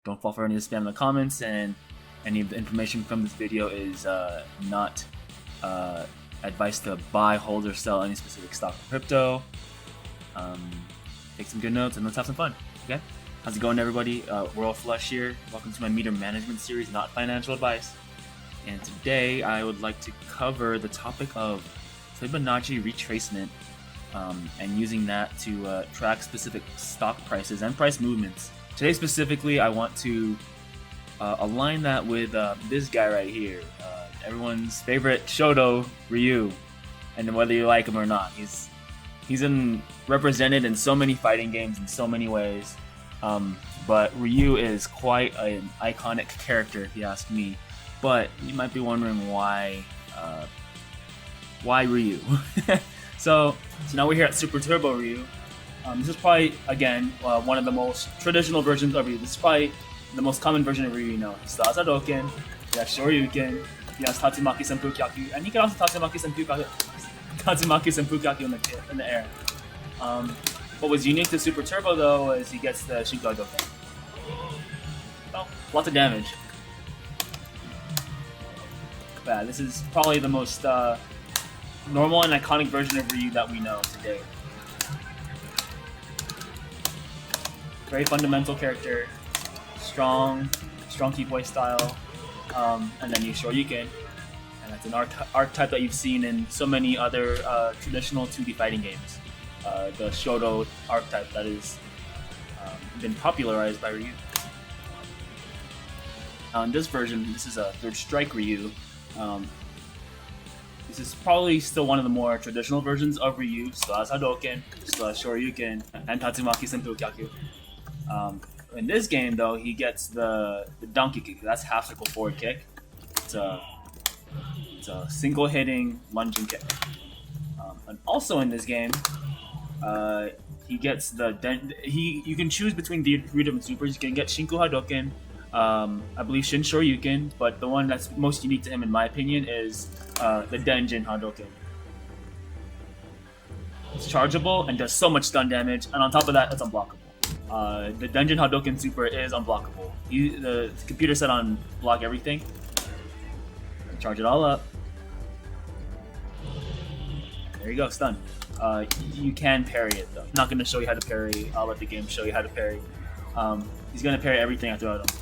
Don't fall for any of the spam in the comments, and any of the information from this video is not advice to buy, hold, or sell any specific stock or crypto. Take some good notes and let's have some fun, okay? How's it going, everybody? RoyalFlush here. Welcome to my meter management series, not financial advice. And today I would like to cover the topic of Fibonacci retracement and using that to track specific stock prices and price movements. Today specifically, I want to align that with this guy right here, everyone's favorite Shoto, Ryu, and whether you like him or not, he's represented in so many fighting games in so many ways. But Ryu is quite an iconic character, if you ask me. But you might be wondering why Ryu? so now we're here at Super Turbo Ryu. This is probably, again, one of the most traditional versions of Ryu. This is probably the most common version of Ryu you know. He still has hadouken, he has shoryuken, he has tatsumaki senpukyaku, and he can also tatsumaki senpukyaku in the air. What was unique to Super Turbo though was he gets the Shinko hadouken. Oh, lots of damage. Yeah, this is probably the most normal and iconic version of Ryu that we know today. Very fundamental character, strong key play style, and then you shoryuken, and that's an archetype that you've seen in so many other traditional 2D fighting games. The Shoto archetype that has been popularized by Ryu. In this version, this is a third strike Ryu. This is probably still one of the more traditional versions of Ryu. Still has hadouken, still has shoryuken, and tatsumaki senpukyaku. In this game, though, he gets the donkey kick. That's half circle forward kick. It's a single hitting lunging kick. And also in this game, he gets you can choose between the 3 different supers. You can get Shinku Hadouken, I believe Shin Shoryuken, but the one that's most unique to him, in my opinion, is the Denjin Hadouken. It's chargeable and does so much stun damage, and on top of that, it's unblockable. The Denjin Hadouken super is unblockable. The computer set on block everything. Charge it all up. There you go, stun. You can parry it though. I'm not going to show you how to parry. I'll let the game show you how to parry. He's going to parry everything I throw at him.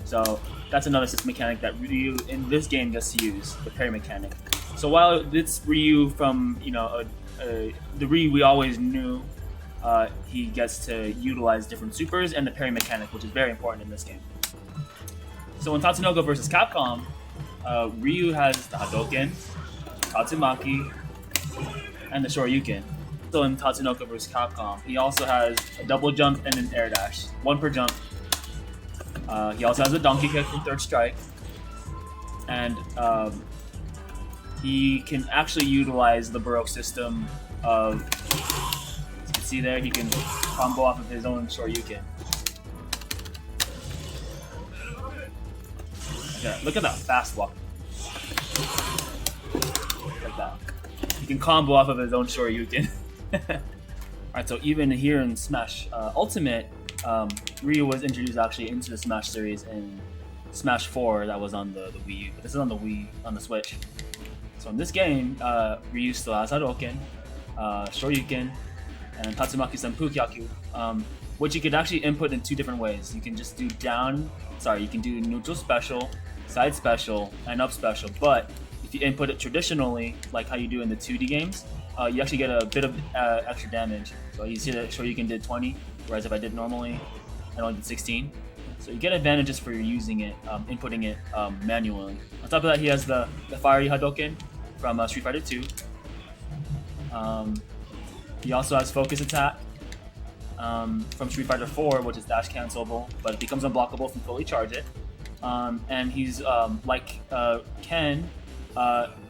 So that's another system mechanic that Ryu in this game gets to use, the parry mechanic. So while it's Ryu from the Ryu we always knew, he gets to utilize different supers and the parry mechanic, which is very important in this game. So in Tatsunoko vs. Capcom, Ryu has the Hadouken, Tatsumaki, and the Shoryuken. So in Tatsunoko vs. Capcom, he also has a double jump and an air dash, one per jump. He also has a donkey kick from third strike, and he can actually utilize the Baroque system of, as you can see there, he can combo off of his own Shoryuken. Okay, look at that fast walk. Like that. He can combo off of his own Shoryuken. Alright, so even here in Smash Ultimate, Ryu was introduced actually into the Smash series in Smash 4 that was on the Wii U. But this is on the Wii, on the Switch. So in this game, Ryu still has Hadouken, Shoryuken, and Tatsumaki Senpukyaku, which you could actually input in 2 different ways. You can just do you can do neutral special, side special, and up special. But if you input it traditionally, like how you do in the 2D games, you actually get a bit of extra damage. So you see that Shoryuken did 20, whereas if I did normally, I only did 16. So you get advantages for using it, inputting it manually. On top of that, he has the fiery Hadouken from Street Fighter 2. He also has focus attack from Street Fighter 4, which is dash cancelable, but it becomes unblockable if you fully charge it. And he's like Ken.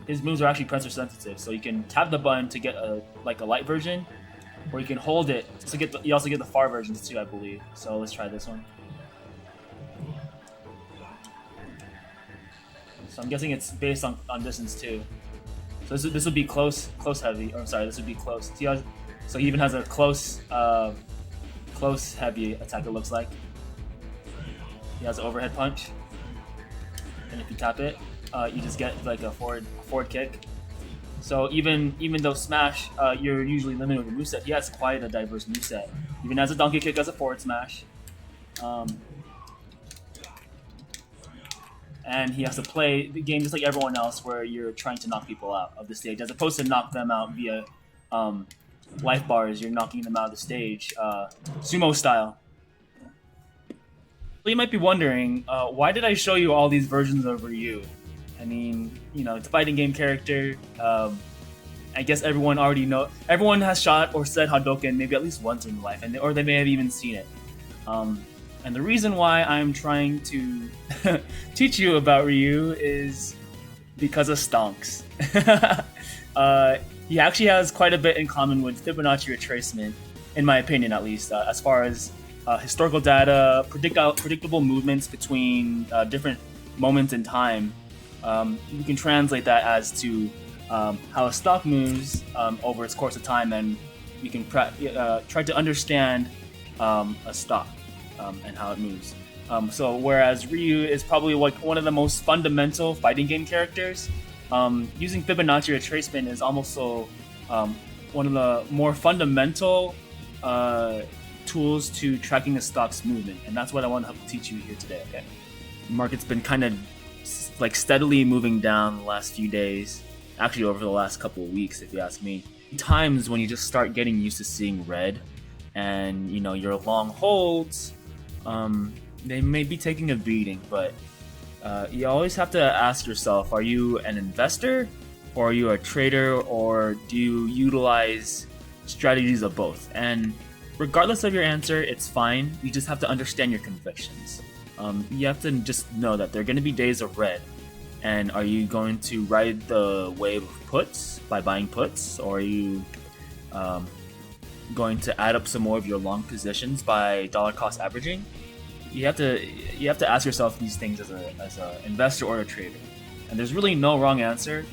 His moves are actually pressure sensitive, so you can tap the button to get a light version, or you can hold it to get you also get the far versions too, I believe. So let's try this one. So I'm guessing it's based on distance too. So this would be close heavy. Or sorry, this would be close. So he even has a close heavy attack. It looks like. He has an overhead punch, and if you tap it, you just get like a forward kick. So even though Smash, you're usually limited with the moveset, he has quite a diverse moveset. Even as a donkey kick as a forward smash. And he has to play the game just like everyone else, where you're trying to knock people out of the stage, as opposed to knock them out via life bars. You're knocking them out of the stage, sumo style. So you might be wondering, why did I show you all these versions of Ryu? I mean, you know, it's a fighting game character. I guess everyone already know. Everyone has shot or said hadouken maybe at least once in their life, or they may have even seen it. And the reason why I'm trying to teach you about Ryu is because of stonks. He actually has quite a bit in common with Fibonacci retracement, in my opinion at least, as far as historical data, predictable movements between different moments in time. You can translate that as to how a stock moves over its course of time, and you can try to understand a stock and how it moves. So whereas Ryu is probably like one of the most fundamental fighting game characters, using Fibonacci retracement is almost so one of the more fundamental tools to tracking a stock's movement, and that's what I want to help teach you here today. Okay, the market's been kind of like steadily moving down the last few days, actually over the last couple of weeks, if you ask me. Times when you just start getting used to seeing red, and you know your long holds, they may be taking a beating, but you always have to ask yourself: are you an investor, or are you a trader, or do you utilize strategies of both? And regardless of your answer, it's fine. You just have to understand your convictions. You have to just know that there are going to be days of red. And are you going to ride the wave of puts by buying puts, or are you going to add up some more of your long positions by dollar cost averaging? You have to ask yourself these things as an investor or a trader. And there's really no wrong answer.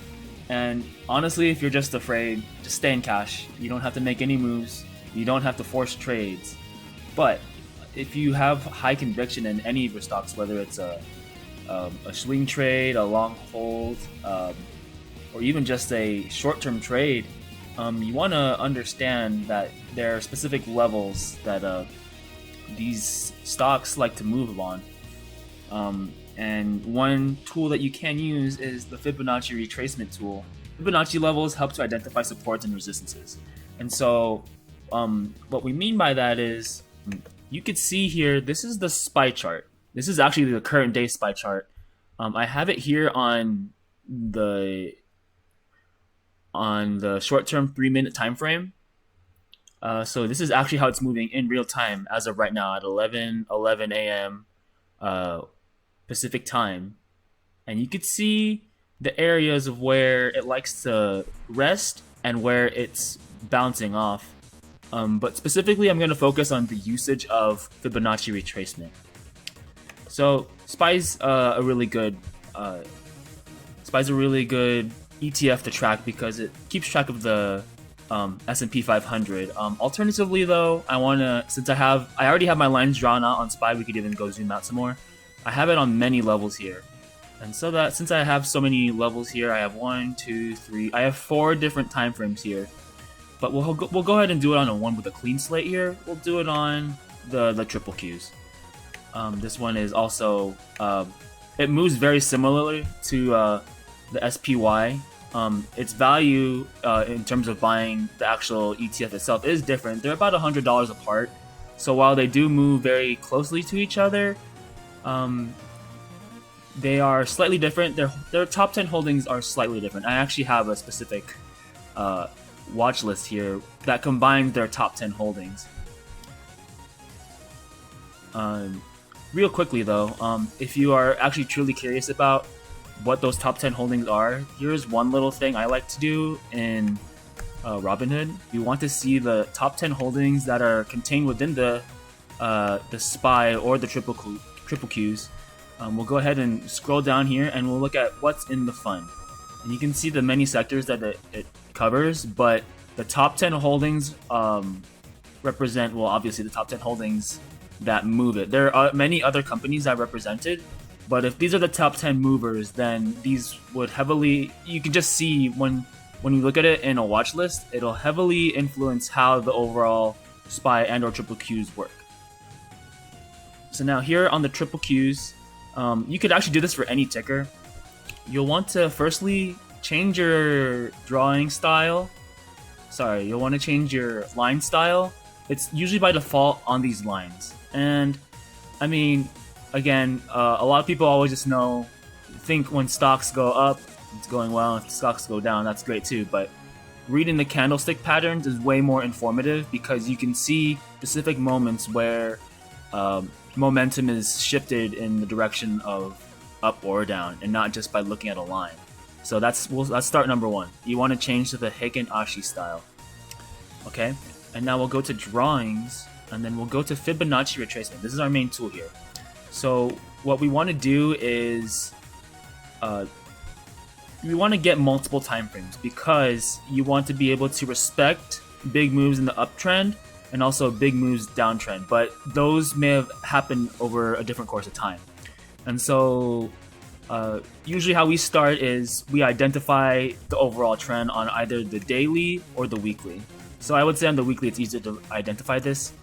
And honestly, if you're just afraid, just stay in cash. You don't have to make any moves. You don't have to force trades. But if you have high conviction in any of your stocks, whether it's a swing trade, a long hold, or even just a short-term trade, you want to understand that there are specific levels that these stocks like to move on. And one tool that you can use is the Fibonacci Retracement Tool. Fibonacci levels help to identify supports and resistances. And so what we mean by that is, you could see here, this is the SPY chart. This is actually the current day SPY chart. I have it here on the short-term 3-minute time frame. So this is actually how it's moving in real time as of right now at 11 a.m. Pacific time. And you could see the areas of where it likes to rest and where it's bouncing off. But specifically, I'm going to focus on the usage of Fibonacci retracement. So SPY's a really good ETF to track because it keeps track of the S&P 500. Alternatively, though, since I already have my lines drawn out on SPY, we could even go zoom out some more. I have it on many levels here, and so that since I have so many levels here, I have 1, 2, 3. I have 4 different time frames here. But we'll go ahead and do it on a one with a clean slate here. We'll do it on the triple Qs. This one is also it moves very similarly to the SPY. Its value in terms of buying the actual ETF itself is different. They're about $100 apart. So while they do move very closely to each other, they are slightly different. Their top 10 holdings are slightly different. I actually have a specific watch list here that combines their top 10 holdings. Real quickly though, if you are actually truly curious about what those top 10 holdings are, here's one little thing I like to do in Robinhood. You want to see the top 10 holdings that are contained within the SPY or the triple Qs. We'll go ahead and scroll down here and we'll look at what's in the fund. And you can see the many sectors that it covers, but the top 10 holdings represent, well, obviously the top 10 holdings that move it. There are many other companies that represented, but if these are the top 10 movers, then these would heavily, you can just see when you look at it in a watch list, it'll heavily influence how the overall SPY and or triple Qs work. So now here on the triple Qs, you could actually do this for any ticker. You'll want to firstly change your drawing style. Sorry, you'll want to change your line style. It's usually by default on these lines. And I mean, again, a lot of people always just think when stocks go up, it's going well. If stocks go down, that's great too. But reading the candlestick patterns is way more informative because you can see specific moments where momentum is shifted in the direction of up or down, and not just by looking at a line. So let's start number one. You want to change to the Heiken Ashi style. Okay, and now we'll go to drawings, and then we'll go to Fibonacci Retracement. This is our main tool here. So what we want to do is we want to get multiple time frames because you want to be able to respect big moves in the uptrend and also big moves downtrend, but those may have happened over a different course of time. And so usually how we start is we identify the overall trend on either the daily or the weekly. So I would say on the weekly it's easier to identify this.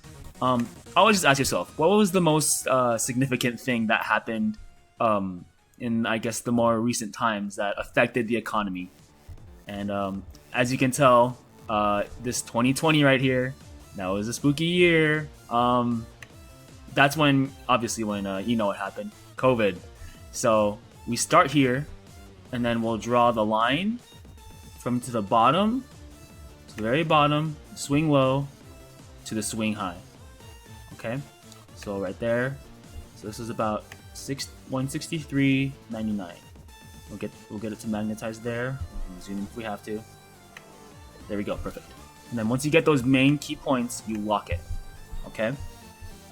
Always just ask yourself, what was the most significant thing that happened in, I guess, the more recent times that affected the economy? And as you can tell, this 2020 right here, that was a spooky year. That's when, obviously, when you know what happened, COVID. So we start here, and then we'll draw the line from to the bottom, to the very bottom, swing low, to the swing high. Okay, so right there. So this is about 163.99. We'll get it to magnetize there. We can zoom in if we have to. There we go, perfect. And then once you get those main key points, you lock it. Okay.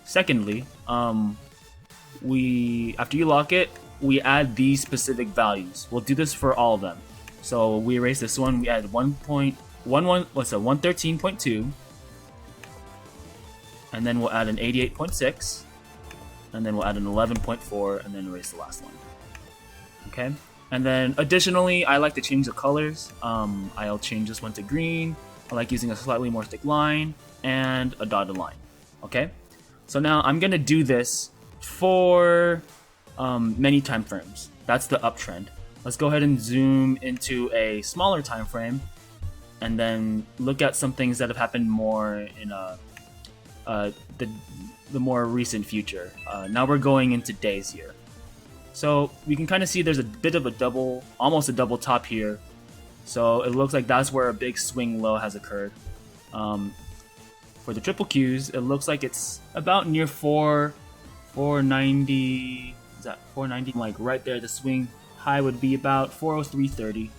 Secondly, after you lock it, we add these specific values. We'll do this for all of them. So we erase this one. We add 113.2, and then we'll add an 88.6, and then we'll add an 11.4, and then erase the last one. Okay. And then additionally, I like to change the colors. I'll change this one to green. I like using a slightly more thick line and a dotted line. Okay. So now I'm gonna do this for many time frames. That's the uptrend. Let's go ahead and zoom into a smaller time frame, and then look at some things that have happened more in the more recent future. Now we're going into days here. So we can kind of see there's a bit of almost a double top here. So it looks like that's where a big swing low has occurred. For the triple Qs, it looks like it's about near 490. Is that 490? Like right there, the swing high would be about 403.30.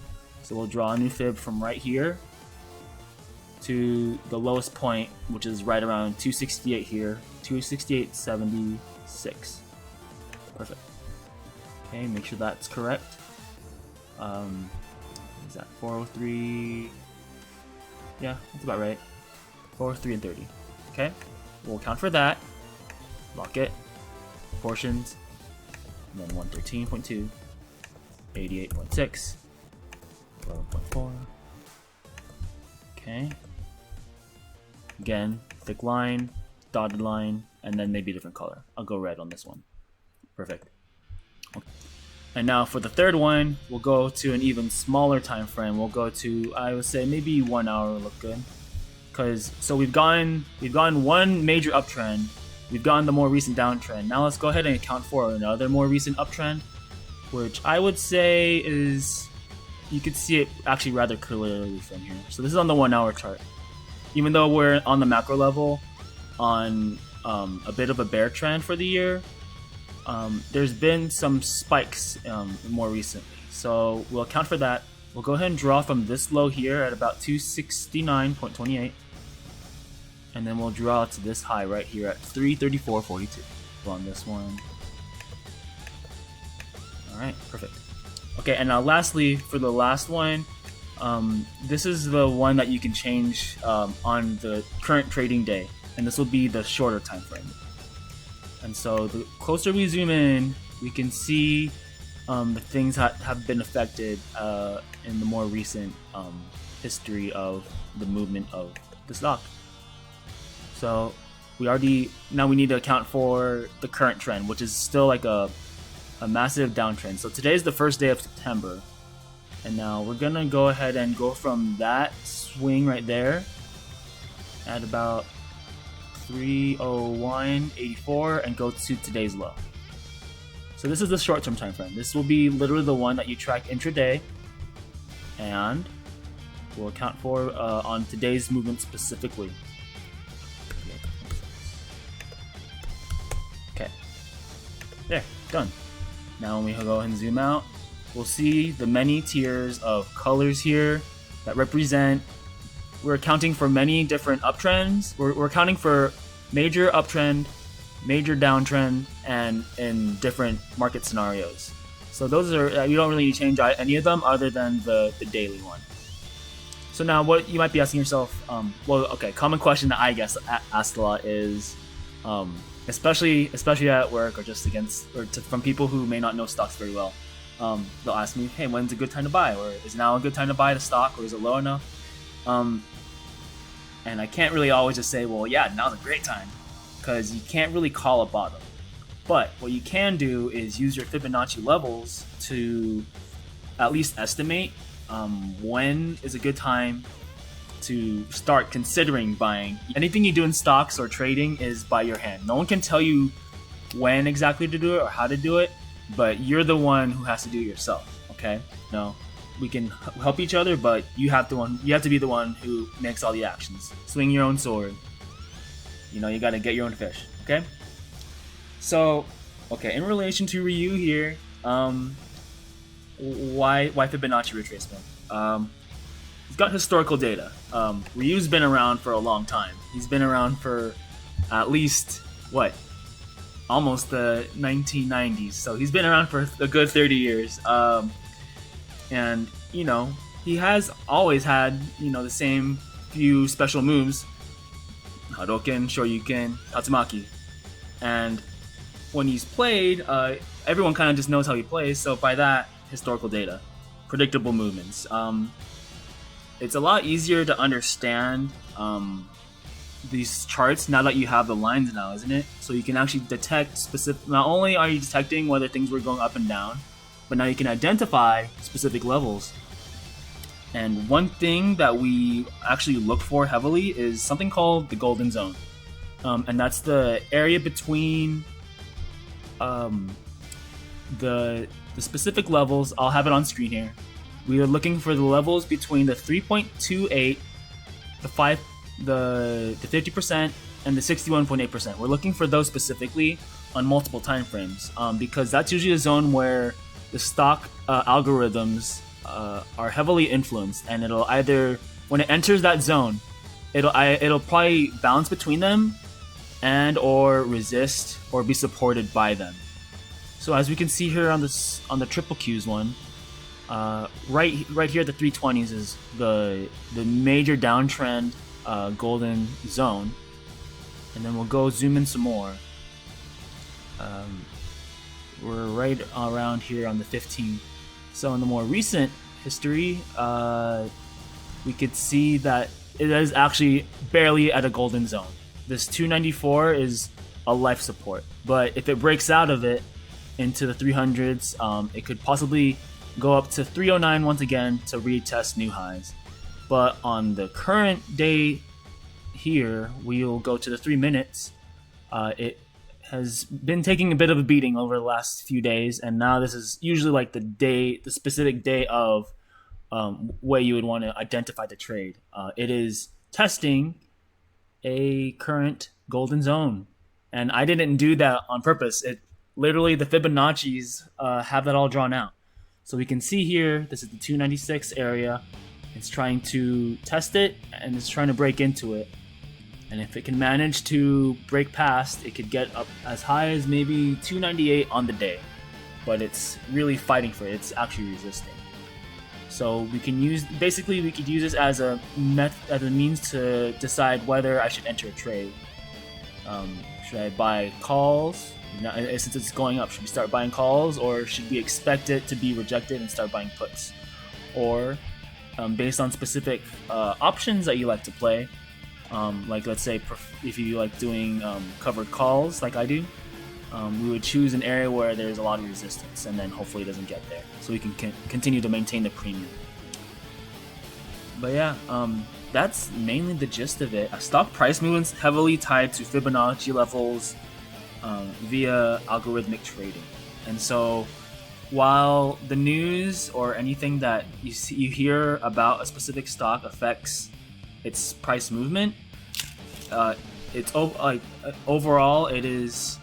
So we'll draw a new fib from right here to the lowest point, which is right around 268 here, 268.76. Perfect. Okay, make sure that's correct. Is that 403? Yeah, that's about right. 403.30. Okay, we'll count for that. Lock it. Proportions. And then 113.2, 88.6, 11.4. Okay. Again, thick line, dotted line, and then maybe a different color. I'll go red on this one. Perfect. Okay. And now for the third one, we'll go to an even smaller time frame. We'll go to, I would say, maybe 1 hour will look good. So we've gotten one major uptrend. We've gotten the more recent downtrend. Now let's go ahead and account for another more recent uptrend, which I would say is, you could see it actually rather clearly from here. So this is on the 1 hour chart. Even though we're on the macro level on a bit of a bear trend for the year, there's been some spikes more recently. So we'll account for that. We'll go ahead and draw from this low here at about 269.28. And then we'll draw to this high right here at 334.42. On this one. Alright, perfect. Okay, and now lastly, for the last one, this is the one that you can change on the current trading day, and this will be the shorter time frame. And so the closer we zoom in, we can see the things that have been affected in the more recent history of the movement of the stock. So now we need to account for the current trend, which is still like a massive downtrend. So today is the first day of September, and now we're gonna go ahead and go from that swing right there at about 301.84 and go to today's low. So this is the short-term time frame. This will be literally the one that you track intraday, and we'll account for on today's movement specifically. Okay, there, done. Now when we go ahead and zoom out, we'll see the many tiers of colors here that represent. We're accounting for many different uptrends. We're accounting for major uptrend, major downtrend, and in different market scenarios. So those are, you don't really need to change any of them other than the daily one. So now what you might be asking yourself, common question that I guess asked a lot is, especially at work or just from people who may not know stocks very well, they'll ask me, hey, when's a good time to buy? Or is now a good time to buy the stock, or is it low enough? And I can't really always just say, well, yeah, now's a great time, because you can't really call a bottom. But what you can do is use your Fibonacci levels to at least estimate when is a good time to start considering buying. Anything you do in stocks or trading is by your hand. No one can tell you when exactly to do it or how to do it, but you're the one who has to do it yourself, okay? No. We can help each other, but you have to be the one who makes all the actions. Swing your own sword. You know, you gotta get your own fish, okay? So, okay, in relation to Ryu here, why Fibonacci retracement? He's got historical data. Ryu's been around for a long time. He's been around for at least, almost the 1990s. So he's been around for a good 30 years. And, you know, he has always had, you know, the same few special moves. Hadouken, Shoryuken, Tatsumaki. And when he's played, everyone kind of just knows how he plays. So by that, historical data. Predictable movements. It's a lot easier to understand these charts now that you have the lines now, isn't it? So you can actually detect specific. Not only are you detecting whether things were going up and down, but now you can identify specific levels. And one thing that we actually look for heavily is something called the golden zone. And that's the area between the specific levels. I'll have it on screen here. We are looking for the levels between the 3.28, the 50%, and the 61.8%. We're looking for those specifically on multiple time frames, because that's usually a zone where the stock algorithms are heavily influenced, and it'll either, when it enters that zone, it'll probably bounce between them and or resist or be supported by them. So as we can see here on the triple Qs one, right here, the 320s is the major downtrend golden zone, and then we'll go zoom in some more. We're right around here on the 15. So in the more recent history, we could see that it is actually barely at a golden zone. This 294 is a life support, but if it breaks out of it into the 300s, it could possibly go up to 309 once again to retest new highs. But on the current day here, we'll go to the 3 minutes. It has been taking a bit of a beating over the last few days, and now this is usually like the specific day of where you would want to identify the trade. It is testing a current golden zone, and I didn't do that on purpose. It literally, the Fibonacci's have that all drawn out. So we can see here, this is the 296 area. It's trying to test it, and it's trying to break into it. And if it can manage to break past, it could get up as high as maybe 298 on the day. But it's really fighting for it. It's actually resisting. So we can use, basically we could use this as a means to decide whether I should enter a trade. Should I buy calls? Now, since it's going up, should we start buying calls, or should we expect it to be rejected and start buying puts? Or based on specific options that you like to play, like let's say if you like doing covered calls like I do, we would choose an area where there's a lot of resistance, and then hopefully it doesn't get there, so we can continue to maintain the premium. But yeah, that's mainly the gist of it. Stock price movements heavily tied to Fibonacci levels via algorithmic trading. And so while the news or anything that you hear about a specific stock affects its price movement, overall it is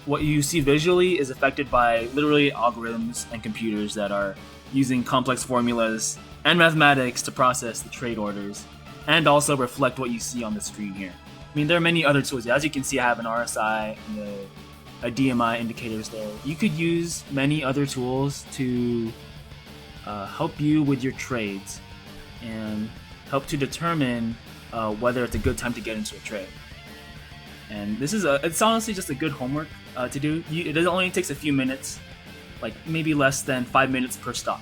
what you see visually is affected by literally algorithms and computers that are using complex formulas and mathematics to process the trade orders and also reflect what you see on the screen here. I mean, there are many other tools. As you can see, I have an RSI and a DMI indicators there. You could use many other tools to help you with your trades and help to determine whether it's a good time to get into a trade. And this is it's honestly just a good homework to do. It only takes a few minutes, like maybe less than 5 minutes per stock.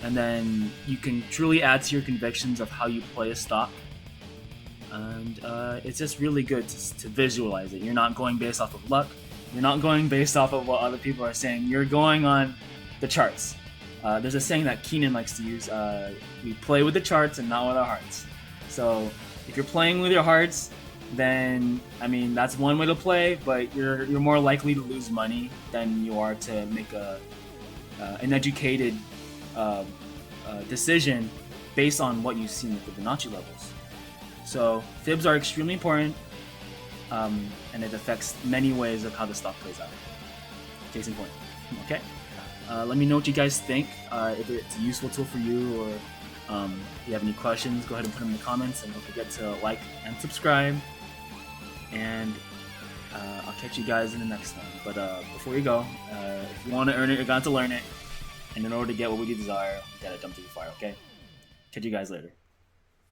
And then you can truly add to your convictions of how you play a stock. And it's just really good to visualize it. You're not going based off of luck. You're not going based off of what other people are saying. You're going on the charts. There's a saying that Keenan likes to use. We play with the charts and not with our hearts. So if you're playing with your hearts, then I mean that's one way to play, but you're more likely to lose money than you are to make an educated decision based on what you see in the Fibonacci levels. So fibs are extremely important, and it affects many ways of how the stock plays out. Case in point. Okay. Let me know what you guys think. If it's a useful tool for you, or if you have any questions, go ahead and put them in the comments, and don't forget to like and subscribe. And I'll catch you guys in the next one. But before you go, if you want to earn it, you're going to learn it. And in order to get what we desire, you gotta jump to the fire, okay? Catch you guys later.